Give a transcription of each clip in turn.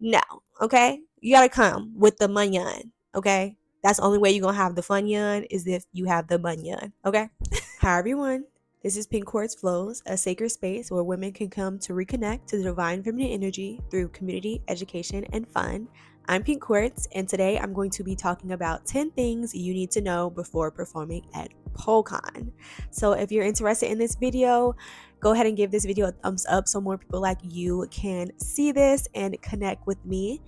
No, okay? You gotta come with the munyan, okay? That's the only way you're gonna have the fun yun is if you have the munyan, okay? Hi everyone. This is Pink Quartz Flows, a sacred space where women can come to reconnect to the divine feminine energy through community, education, and fun. I'm Pink Quartz, and today I'm going to be talking about 10 things you need to know before performing at PoleCon. So if you're interested in this video, go ahead and give this video a thumbs up so more people like you can see this and connect with me.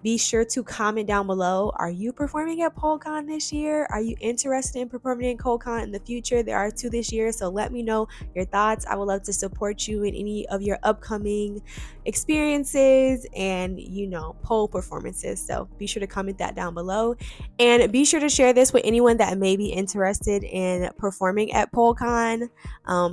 Be sure to comment down below. Are you performing at PoleCon this year? Are you interested in performing at PoleCon in the future? There are 2 this year, so let me know your thoughts. I would love to support you in any of your upcoming experiences and, pole performances. So be sure to comment that down below. And be sure to share this with anyone that may be interested in performing at PoleCon,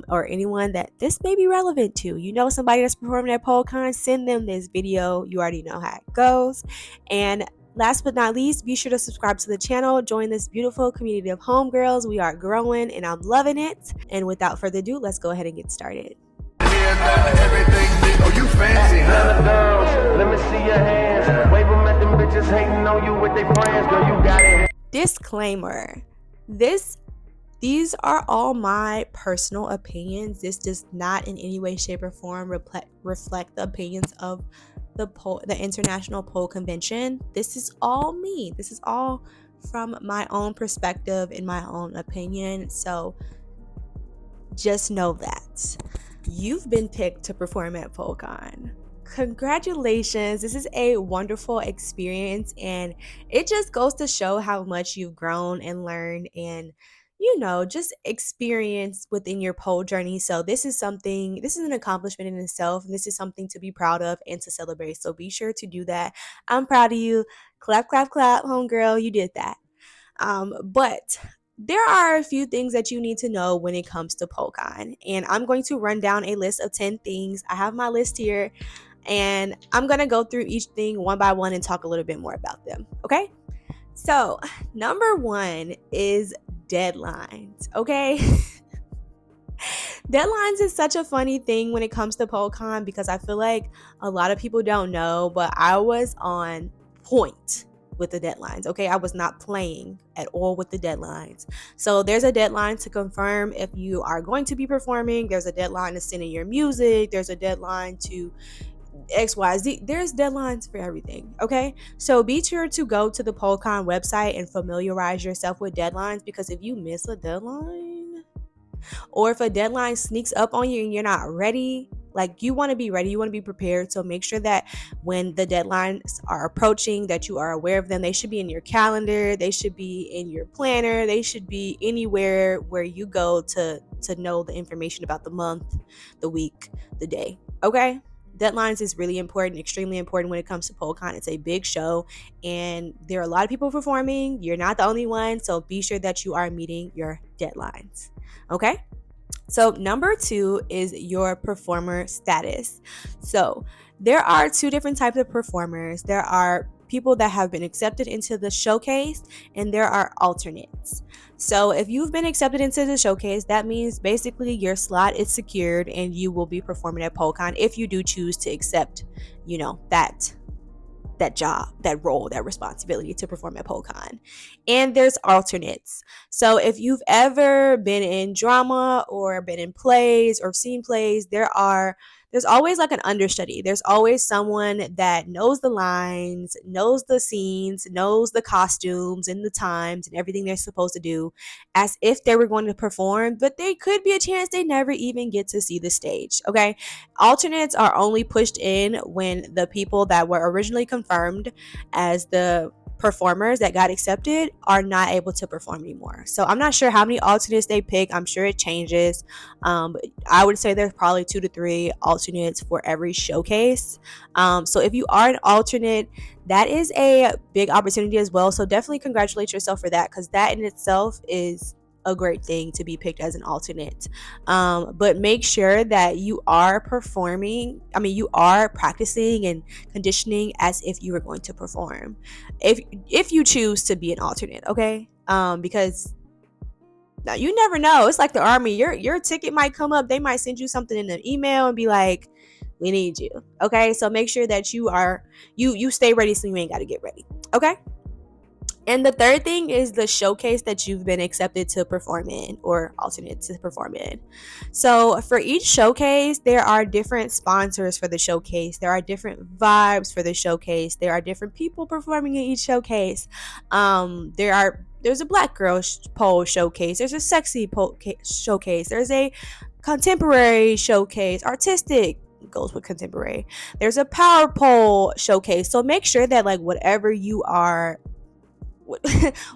or anyone that this may be relevant to. You know somebody that's performing at PoleCon, send them this video. You already know how it goes. And last but not least, be sure to subscribe to the channel. Join this beautiful community of homegirls. We are growing and I'm loving it. And without further ado, let's go ahead and get started. Oh, you fancy, huh? Girls, let me see your hands. Wave them at them bitches hating on you with their friends. Girl, you got it. Disclaimer. These are all my personal opinions. This does not in any way, shape, or form reflect the opinions of the International Pole Convention. This is all me. This is all from my own perspective and my own opinion. So just know that you've been picked to perform at PoleCon. Congratulations. This is a wonderful experience, and it just goes to show how much you've grown and learned and just experience within your pole journey. So this is an accomplishment in itself, and this is something to be proud of and to celebrate. So be sure to do that. I'm proud of you. Clap, clap, clap, homegirl. You did that. But there are a few things that you need to know when it comes to PoleCon, and I'm going to run down a list of 10 things. I have my list here, and I'm going to go through each thing one by one and talk a little bit more about them, okay? So, number 1 is deadlines, okay? Deadlines is such a funny thing when it comes to PoleCon because I feel like a lot of people don't know, but I was on point with the deadlines, okay? I was not playing at all with the deadlines. So there's a deadline to confirm if you are going to be performing. There's a deadline to send in your music. There's a deadline to XYZ. There's deadlines for everything, okay? So be sure to go to the PoleCon website and familiarize yourself with deadlines, because if you miss a deadline, or if a deadline sneaks up on you and you're not ready, like, you want to be ready, you want to be prepared. So make sure that when the deadlines are approaching, that you are aware of them. They should be in your calendar, they should be in your planner, they should be anywhere where you go to know the information about the month, the week, the day, okay? Deadlines is really important, extremely important when it comes to PoleCon. It's a big show and there are a lot of people performing. You're not the only one, so be sure that you are meeting your deadlines, okay? So number 2 is your performer status. So there are 2 different types of performers. There are people that have been accepted into the showcase, and there are alternates. So if you've been accepted into the showcase, that means basically your slot is secured and you will be performing at PoleCon if you do choose to accept, that job, that role, that responsibility to perform at PoleCon. And there's alternates. So if you've ever been in drama or been in plays or seen plays, there's always like an understudy. There's always someone that knows the lines, knows the scenes, knows the costumes and the times and everything they're supposed to do, as if they were going to perform, but they could be a chance they never even get to see the stage, okay? Alternates are only pushed in when the people that were originally confirmed as the performers that got accepted are not able to perform anymore. So I'm not sure how many alternates they pick. I'm sure it changes. But I would say there's probably 2 to 3 alternates for every showcase. So if you are an alternate, that is a big opportunity as well. So definitely congratulate yourself for that, because that in itself is a great thing to be picked as an alternate. But make sure that you are you are practicing and conditioning as if you were going to perform, if you choose to be an alternate, okay? Because now you never know. It's like the army. Your ticket might come up. They might send you something in an email and be like, We need you. Okay, so make sure that you stay ready so you ain't got to get ready. Okay. And the third thing is the showcase that you've been accepted to perform in or alternate to perform in. So for each showcase, there are different sponsors for the showcase. There are different vibes for the showcase. There are different people performing in each showcase. There's a black girl pole showcase. There's a sexy pole showcase. There's a contemporary showcase, artistic goes with contemporary. There's a power pole showcase. So make sure that like whatever you are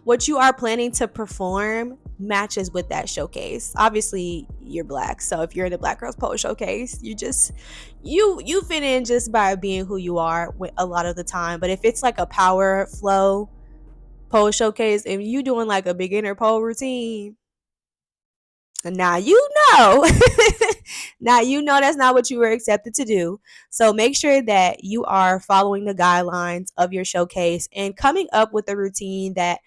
what you are planning to perform matches with that showcase. Obviously you're black, so if you're in the black girls pole showcase, you fit in just by being who you are a lot of the time. But if it's like a power flow pole showcase and you doing like a beginner pole routine, now you know now you know that's not what you were accepted to do. So make sure that you are following the guidelines of your showcase and coming up with a routine that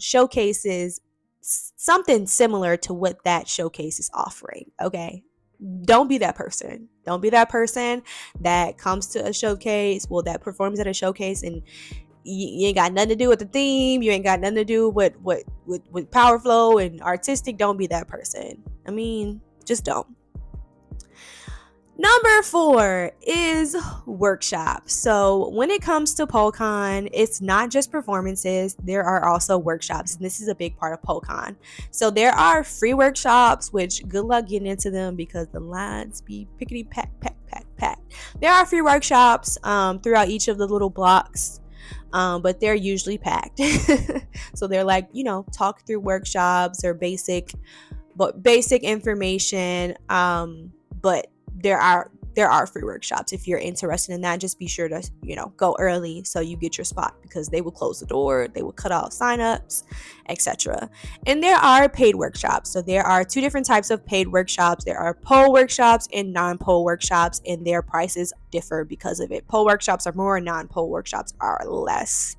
showcases something similar to what that showcase is offering. Okay, don't be that person. Don't be that person that comes to a showcase, that performs at a showcase, and you ain't got nothing to do with the theme. You ain't got nothing to do with power flow and artistic. Don't be that person. I mean, just don't. Number 4 is workshops. So when it comes to PoleCon, it's not just performances. There are also workshops, and this is a big part of PoleCon. So there are free workshops, which good luck getting into them because the lines be pickety pack. There are free workshops throughout each of the little blocks. But they're usually packed. So they're like, talk through workshops or basic information. But there are free workshops. If you're interested in that, just be sure to, go early so you get your spot, because they will close the door, they will cut off signups, etc. And there are paid workshops. So there are 2 different types of paid workshops. There are pole workshops and non-pole workshops, and their prices differ because of it. Pole workshops are more, non-pole workshops are less.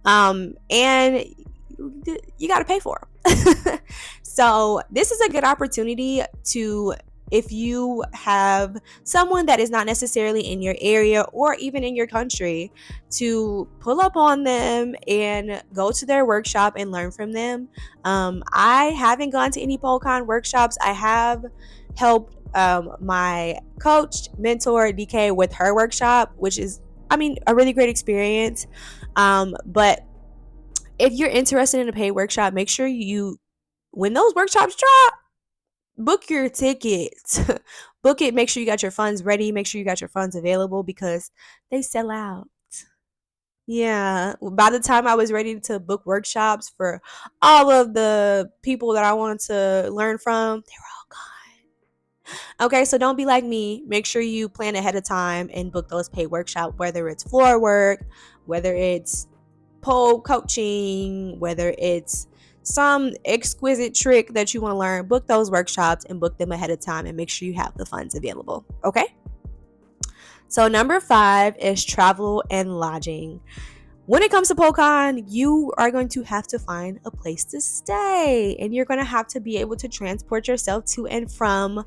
And you got to pay for them. So this is a good opportunity to, if you have someone that is not necessarily in your area or even in your country, to pull up on them and go to their workshop and learn from them. I haven't gone to any PoleCon workshops. I have helped my coach, mentor, DK with her workshop, which is, a really great experience. But if you're interested in a paid workshop, make sure when those workshops drop, book your tickets. Book it. Make sure you got your funds ready. Make sure you got your funds available, because they sell out. Yeah. By the time I was ready to book workshops for all of the people that I wanted to learn from, they were all gone. Okay, so don't be like me. Make sure you plan ahead of time and book those paid workshops, whether it's floor work, whether it's pole coaching, whether it's some exquisite trick that you want to learn. Book those workshops and book them ahead of time, and make sure you have the funds available. Okay. So number 5 is travel and lodging. When it comes to PoleCon, you are going to have to find a place to stay, and you're going to have to be able to transport yourself to and from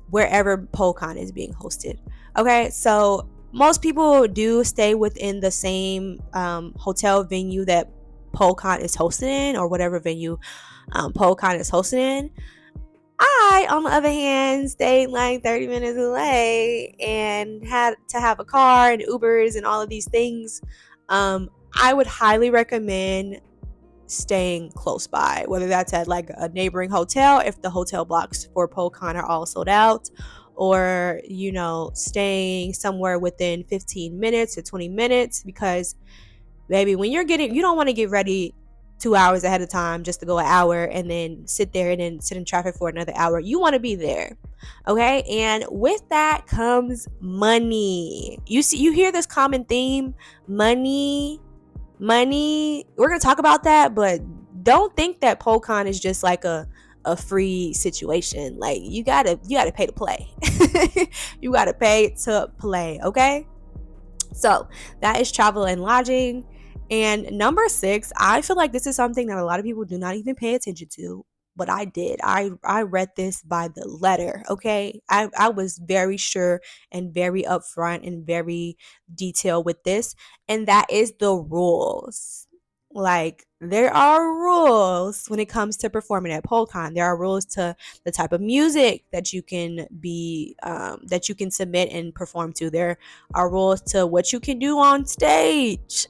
wherever PoleCon is being hosted. Okay, so most people do stay within the same hotel venue that PoleCon is hosted in, or whatever venue PoleCon is hosted in. I, on the other hand, stayed like 30 minutes away and had to have a car and Ubers and all of these things. I would highly recommend staying close by, whether that's at like a neighboring hotel if the hotel blocks for PoleCon are all sold out, or staying somewhere within 15 minutes to 20 minutes, because baby, when you don't want to get ready 2 hours ahead of time just to go an hour and then sit there and then sit in traffic for another hour. You want to be there. Okay. And with that comes money. You hear this common theme, money. We're going to talk about that, but don't think that PoleCon is just like a free situation. Like you gotta pay to play. You gotta pay to play. Okay. So that is travel and lodging. And number 6, I feel like this is something that a lot of people do not even pay attention to, but I did. I read this by the letter, okay? I was very sure and very upfront and very detailed with this, and that is the rules. Like, there are rules when it comes to performing at PoleCon. There are rules to the type of music that you can that you can submit and perform to. There are rules to what you can do on stage.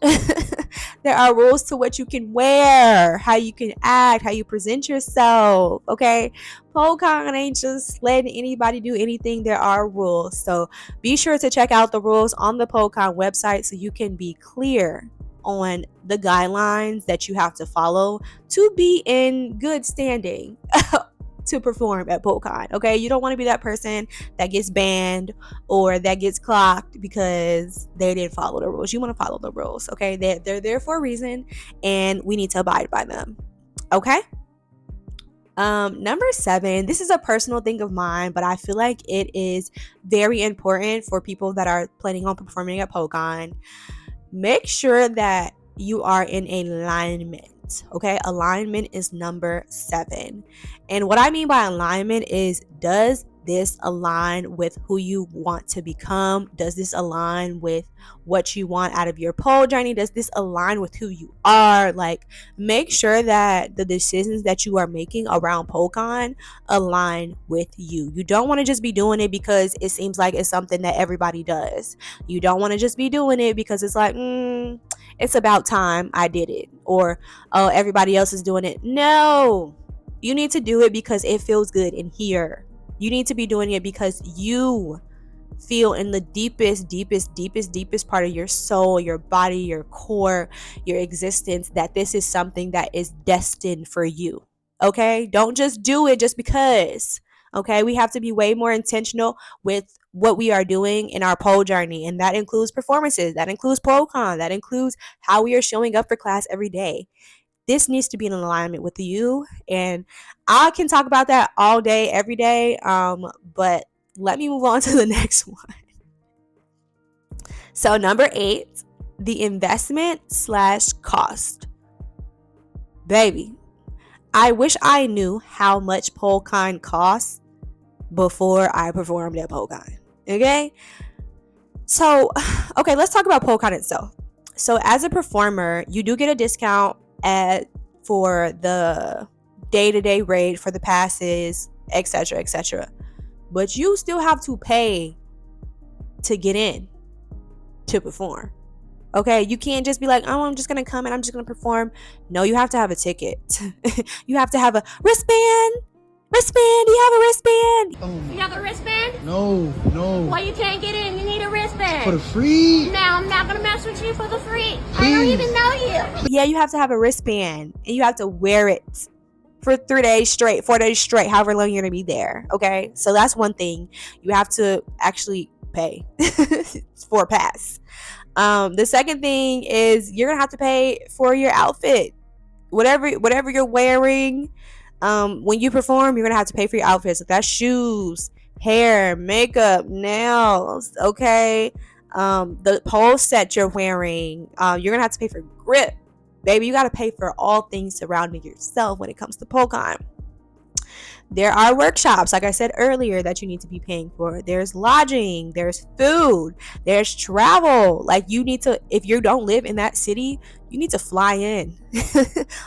There are rules to what you can wear, how you can act, how you present yourself. Okay, PoleCon ain't just letting anybody do anything. There are rules, so be sure to check out the rules on the PoleCon website so you can be clear on the guidelines that you have to follow to be in good standing to perform at PoleCon. Okay, you don't want to be that person that gets banned or that gets clocked because they didn't follow the rules. You want to follow the rules. Okay, they're there for a reason, and we need to abide by them. Okay. Number 7, this is a personal thing of mine, but I feel like it is very important for people that are planning on performing at PoleCon. Make sure that you are in alignment. Okay, alignment is number 7. And what I mean by alignment is, does this align with who you want to become? Does this align with what you want out of your pole journey? Does this align with who you are? Like, make sure that the decisions that you are making around PoleCon align with you. You don't want to just be doing it because it seems like it's something that everybody does. You don't want to just be doing it because it's like, it's about time I did it, or oh, everybody else is doing it. No, you need to do it because it feels good in here. You need to be doing it because you feel in the deepest part of your soul, your body, your core, your existence, that this is something that is destined for you. Okay, don't just do it just because. Okay, we have to be way more intentional with what we are doing in our pole journey, and that includes performances, that includes PoleCon, that includes how we are showing up for class every day. This needs to be in alignment with you, and I can talk about that all day, every day. But let me move on to the next one. So number 8, the investment/cost. Baby, I wish I knew how much PoleCon costs before I performed at PoleCon. Okay? So, okay, let's talk about PoleCon itself. So as a performer, you do get a discount for the day-to-day rate, for the passes, etc., etc. But you still have to pay to get in to perform. Okay, you can't just be like, oh, I'm just gonna come and I'm just gonna perform. No, you have to have a ticket. You have to have a wristband. Do you have a wristband? You have a wristband? No. Why you can't get in? You need a wristband. For the free? No, I'm not gonna mess with you for the free. I don't even know you. Yeah, you have to have a wristband, and you have to wear it for 3 days straight, 4 days straight, however long you're gonna be there. Okay, so that's one thing. You have to actually pay for a pass. The second thing is you're gonna have to pay for your outfit, whatever you're wearing. When you perform, you're gonna have to pay for your outfits. So that's shoes, hair, makeup, nails. Okay, the pole set you're wearing. You're gonna have to pay for grip, baby. You gotta pay for all things surrounding yourself when it comes to PoleCon. There are workshops, like I said earlier, that you need to be paying for. There's lodging, there's food, there's travel. Like, you need to, if you don't live in that city, you need to fly in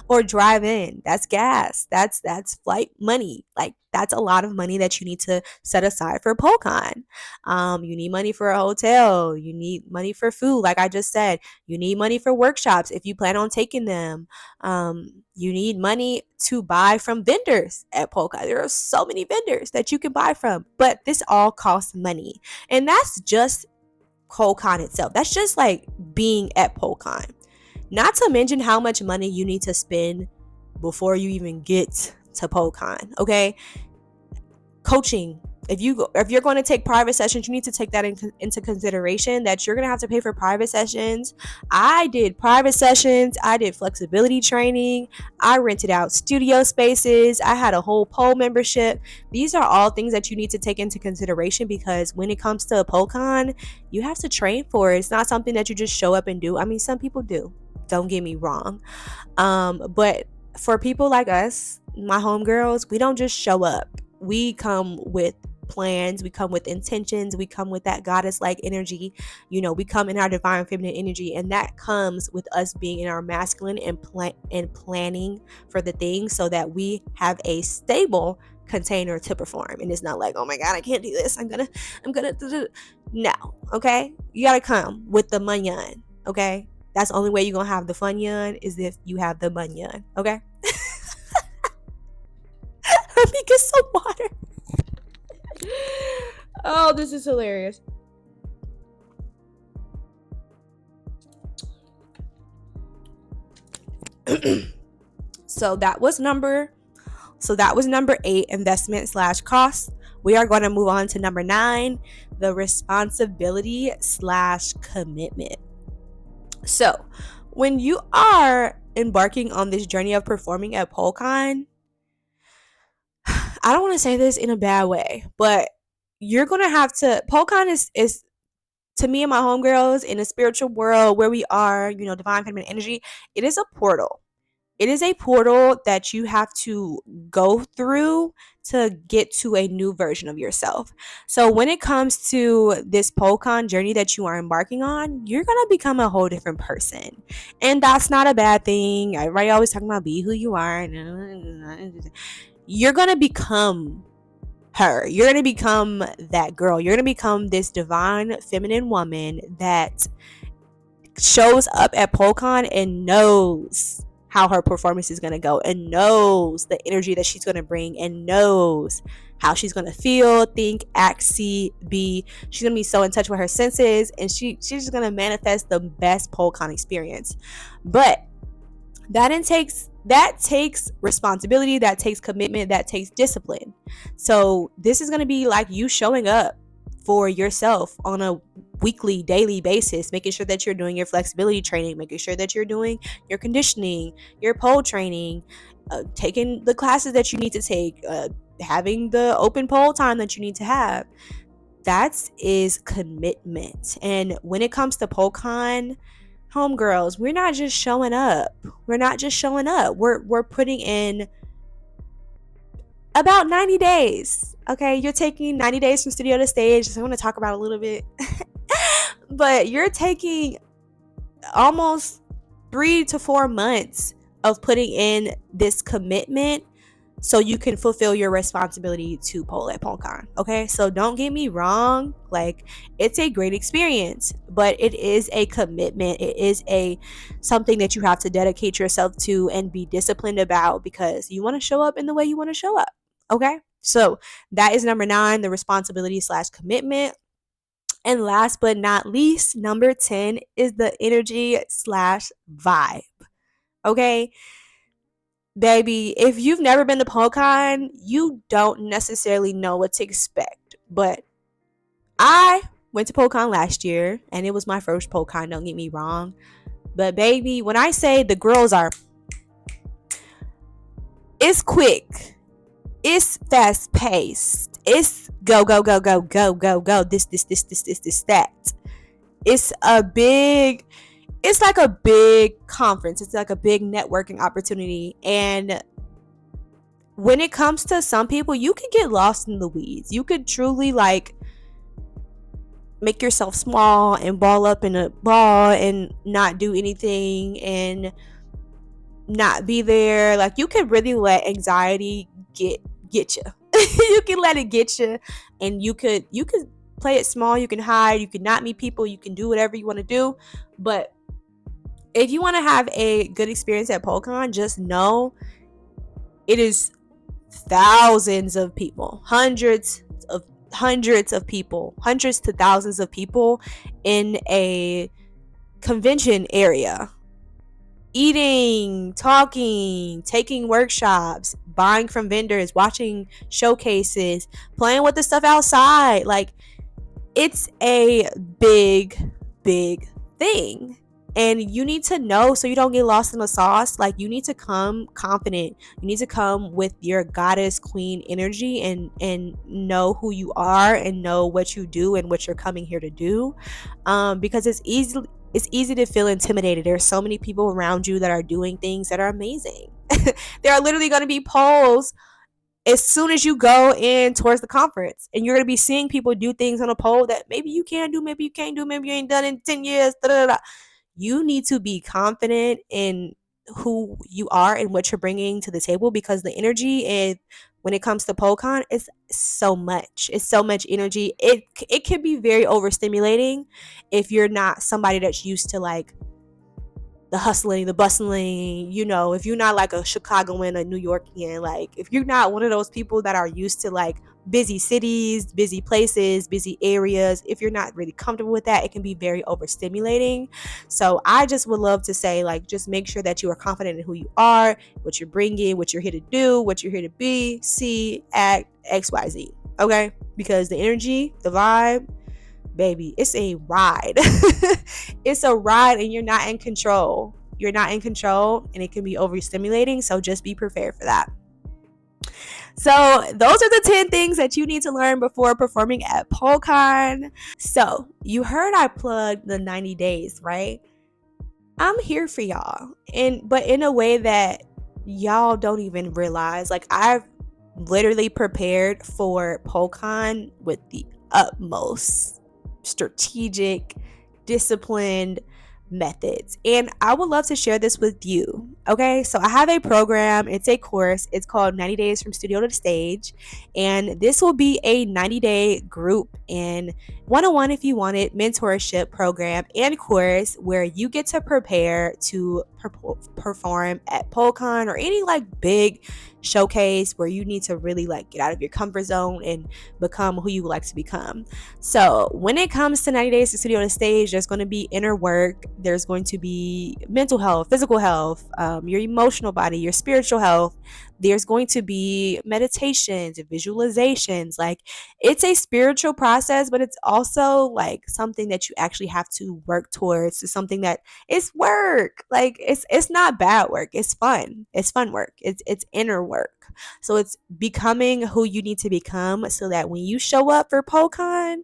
or drive in. That's gas. That's flight money. Like, that's a lot of money that you need to set aside for PoleCon. You need money for a hotel. You need money for food. Like I just said, you need money for workshops if you plan on taking them. You need money to buy from vendors at PoleCon. There are so many vendors that you can buy from, but this all costs money. And that's just PoleCon itself. That's just like being at PoleCon. Not to mention how much money you need to spend before you even get to PoleCon. Okay, coaching. If you're going to take private sessions, you need to take that into consideration, that you're going to have to pay for private sessions. I did private sessions. I did flexibility training. I rented out studio spaces. I had a whole pole membership. These are all things that you need to take into consideration, because when it comes to a PoleCon, you have to train for it. It's not something that you just show up and do. I mean, some people do. Don't get me wrong. But for people like us my homegirls, we don't just show up. We come with plans, we come with intentions, we come with that goddess like energy. We come in our divine feminine energy, and that comes with us being in our masculine and planning for the things so that we have a stable container to perform. And it's not like, oh my god, I can't do this, I'm gonna no. Okay, you gotta come with the munyan. Okay, that's the only way you're gonna have the fun yun, is if you have the munyan. Okay. Let me get some water. Oh, this is hilarious. So that was number 8, investment / cost. We are going to move on to number 9, the responsibility / commitment. So when you are embarking on this journey of performing at PoleCon, I don't want to say this in a bad way, but you're going to have to, PoleCon is to me and my homegirls in a spiritual world where we are, divine feminine energy, it is a portal. It is a portal that you have to go through to get to a new version of yourself. So when it comes to this PoleCon journey that you are embarking on, you're going to become a whole different person. And that's not a bad thing. Everybody always talking about be who you are. You're going to become her. You're going to become that girl. You're going to become this divine feminine woman that shows up at PoleCon and knows how her performance is going to go, and knows the energy that she's going to bring, and knows how she's going to feel, think, act, see, be. She's going to be so in touch with her senses, and she's just going to manifest the best PoleCon experience. But that takes responsibility, that takes commitment, that takes discipline. So this is going to be like you showing up for yourself on a weekly, daily basis, making sure that you're doing your flexibility training, making sure that you're doing your conditioning, your pole training, taking the classes that you need to take, having the open pole time that you need to have. That is commitment. And when it comes to PoleCon, homegirls, we're not just showing up. We're putting in about 90 days. Okay, you're taking 90 days from studio to stage. So I want to talk about a little bit. But you're taking almost 3 to 4 months of putting in this commitment so you can fulfill your responsibility to pole at PoleCon. Okay, so don't get me wrong, like, it's a great experience, but it is a commitment. It is something that you have to dedicate yourself to and be disciplined about, because you want to show up in the way you want to show up. Okay, so that is number 9, the responsibility / commitment. And last but not least, number 10 is the energy / vibe. Okay, baby, if you've never been to PoleCon, you don't necessarily know what to expect. But I went to PoleCon last year, and it was my first PoleCon, don't get me wrong. But baby, when I say the girls are, it's quick, it's fast paced, it's go, go, go, go, go, go, go, this, that. It's like a big conference. It's like a big networking opportunity. And when it comes to some people, you could get lost in the weeds. You could truly like make yourself small and ball up in a ball and not do anything and not be there. Like, you could really let anxiety get you. You can let it get you, and you could play it small. You can hide, you can not meet people, you can do whatever you want to do. But if you want to have a good experience at PoleCon, just know it is thousands of people, hundreds of people, hundreds to thousands of people in a convention area, eating, talking, taking workshops, buying from vendors, watching showcases, playing with the stuff outside. Like, it's a big thing. And you need to know, so you don't get lost in the sauce. Like, you need to come confident. You need to come with your goddess queen energy and know who you are and know what you do and what you're coming here to do. Because it's easy to feel intimidated. There's so many people around you that are doing things that are amazing. There are literally going to be polls as soon as you go in towards the conference, and you're going to be seeing people do things on a poll that maybe you can do, maybe you can't do, maybe you ain't done in 10 years. Da, da, da. You need to be confident in who you are and what you're bringing to the table, because the energy and when it comes to PoleCon, it's so much. It's so much energy. It can be very overstimulating if you're not somebody that's used to like the hustling, the bustling, if you're not like a Chicagoan, a New Yorkian, like if you're not one of those people that are used to like busy cities, busy places, busy areas, if you're not really comfortable with that, it can be very overstimulating. So I just would love to say, like, just make sure that you are confident in who you are, what you're bringing, what you're here to do, what you're here to be, see, act, XYZ. Okay? Because the energy, the vibe, baby, it's a ride. It's a ride, and you're not in control. You're not in control, and it can be overstimulating. So just be prepared for that. So those are the 10 things that you need to learn before performing at PoleCon. So you heard I plugged the 90 days, right? I'm here for y'all, but in a way that y'all don't even realize. Like, I've literally prepared for PoleCon with the utmost strategic, disciplined methods, and I would love to share this with you. Okay, so I have a program, it's a course, it's called 90 Days from Studio to Stage, and this will be a 90-day group and one-on-one, if you want it, mentorship program and course where you get to prepare to perform at PoleCon or any like big showcase where you need to really like get out of your comfort zone and become who you would like to become. So when it comes to 90 Days to Studio to Stage, there's going to be inner work, there's going to be mental health, physical health, your emotional body, your spiritual health. There's going to be meditations and visualizations. Like, it's a spiritual process, but it's also like something that you actually have to work towards. It's something that it's work. Like, it's not bad work. It's fun. It's fun work. It's inner work. So it's becoming who you need to become so that when you show up for PoleCon,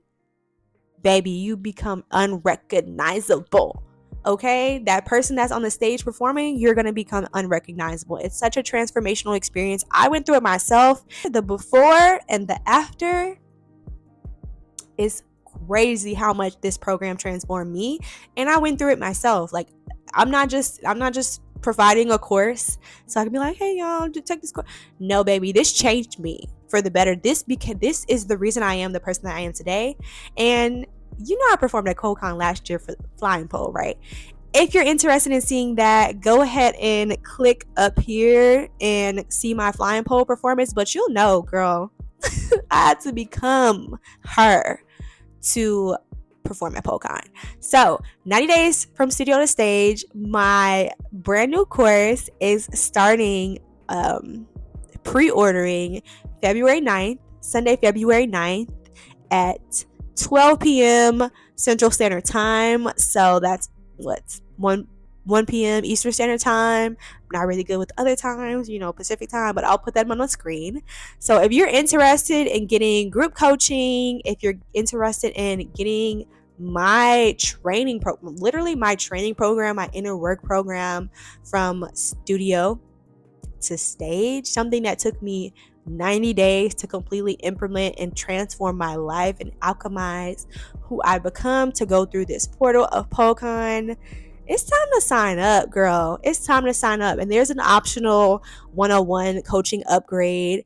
baby, you become unrecognizable. Okay, that person that's on the stage performing, you're going to become unrecognizable. It's such a transformational experience. I went through it myself. The before and the after is crazy how much this program transformed me, and I went through it myself. Like, I'm not just providing a course so I can be like, hey y'all, take this course. No, baby, this changed me for the better. This is the reason I am the person that I am today. And I performed at PoleCon last year for flying pole, right? If you're interested in seeing that, go ahead and click up here and see my flying pole performance. But you'll know, girl, I had to become her to perform at PoleCon. So 90 Days from Studio to Stage, my brand new course is starting pre-ordering February 9th, Sunday, February 9th at 12 p.m. Central Standard Time. So that's 1 p.m. Eastern Standard Time. I'm not really good with other times, Pacific time, but I'll put that on the screen. So if you're interested in getting group coaching, if you're interested in getting my training program, literally my training program, my inner work program from studio to stage, something that took me 90 days to completely implement and transform my life and alchemize who I become to go through this portal of PoleCon, it's time to sign up, girl. It's time to sign up. And there's an optional 101 coaching upgrade.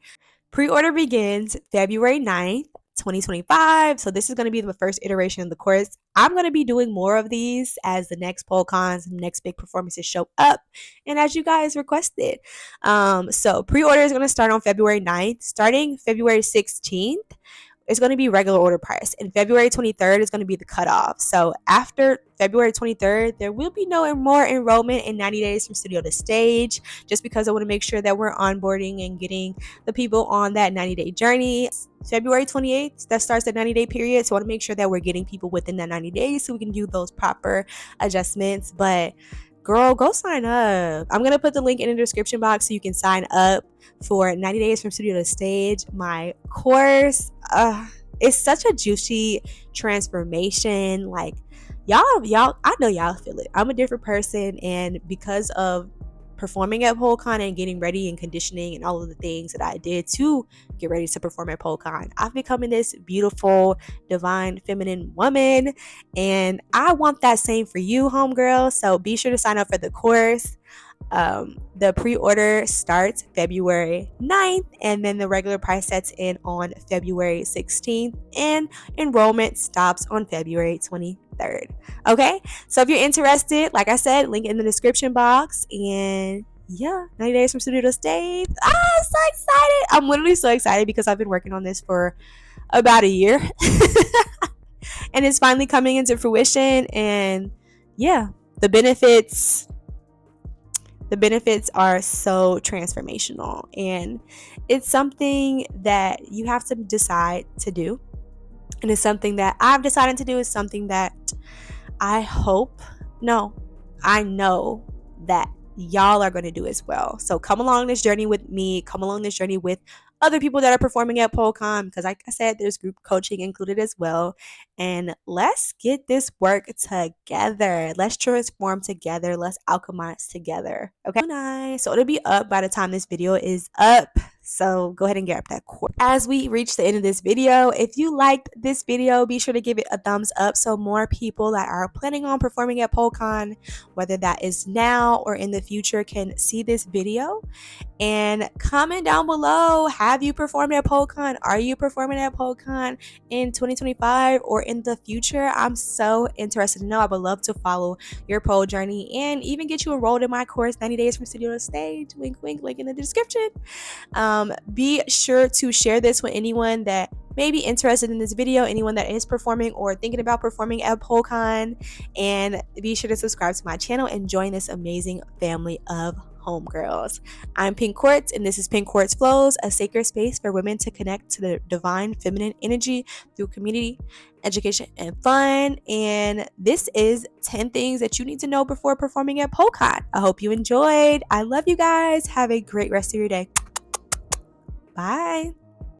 Pre-order begins February 9th, 2025. So this is going to be the first iteration of the course. I'm going to be doing more of these as the next PoleCons and next big performances show up and as you guys requested. So pre-order is going to start on February 9th. Starting February 16th, it's going to be regular order price, and February 23rd is going to be the cutoff. So after February 23rd, there will be no more enrollment in 90 Days from Studio to Stage, just because I want to make sure that we're onboarding and getting the people on that 90-day journey. February 28th, that starts the 90-day period, so I want to make sure that we're getting people within that 90 days so we can do those proper adjustments. But girl, go sign up. I'm going to put the link in the description box so you can sign up for 90 Days from Studio to Stage, my course. It's such a juicy transformation. Like, y'all, I know y'all feel it. I'm a different person, and because of performing at PoleCon and getting ready and conditioning and all of the things that I did to get ready to perform at PoleCon. I've become this beautiful, divine, feminine woman, and I want that same for you, homegirl. So be sure to sign up for the course. The pre-order starts February 9th, and then the regular price sets in on February 16th, and enrollment stops on February 23rd. Okay, so if you're interested, like I said, link in the description box. And yeah, 90 days from studio to stage. I'm so excited. I'm literally so excited because I've been working on this for about a year and it's finally coming into fruition. And yeah, the benefits are so transformational, and it's something that you have to decide to do, and it's something that I've decided to do. It's something that I know that y'all are going to do as well. So come along this journey with me, come along this journey with other people that are performing at PoleCon, because like I said, there's group coaching included as well. And let's get this work together. Let's transform together. Let's alchemize together. Okay. Nice. So it'll be up by the time this video is up. So go ahead and get up that course. As we reach the end of this video, if you liked this video, be sure to give it a thumbs up so more people that are planning on performing at PoleCon, whether that is now or in the future, can see this video. And comment down below, have you performed at PoleCon? Are you performing at PoleCon in 2025 or in the future? I'm so interested to know. I would love to follow your pole journey and even get you enrolled in my course, 90 Days from Studio to Stage. Wink, wink, link in the description. Be sure to share this with anyone that may be interested in this video, anyone that is performing or thinking about performing at PoleCon, and be sure to subscribe to my channel and join this amazing family of homegirls. I'm Pink Quartz, and this is Pink Quartz Flows, a sacred space for women to connect to the divine feminine energy through community, education, and fun. And this is 10 things that you need to know before performing at PoleCon. I hope you enjoyed. I love you guys. Have a great rest of your day. Bye.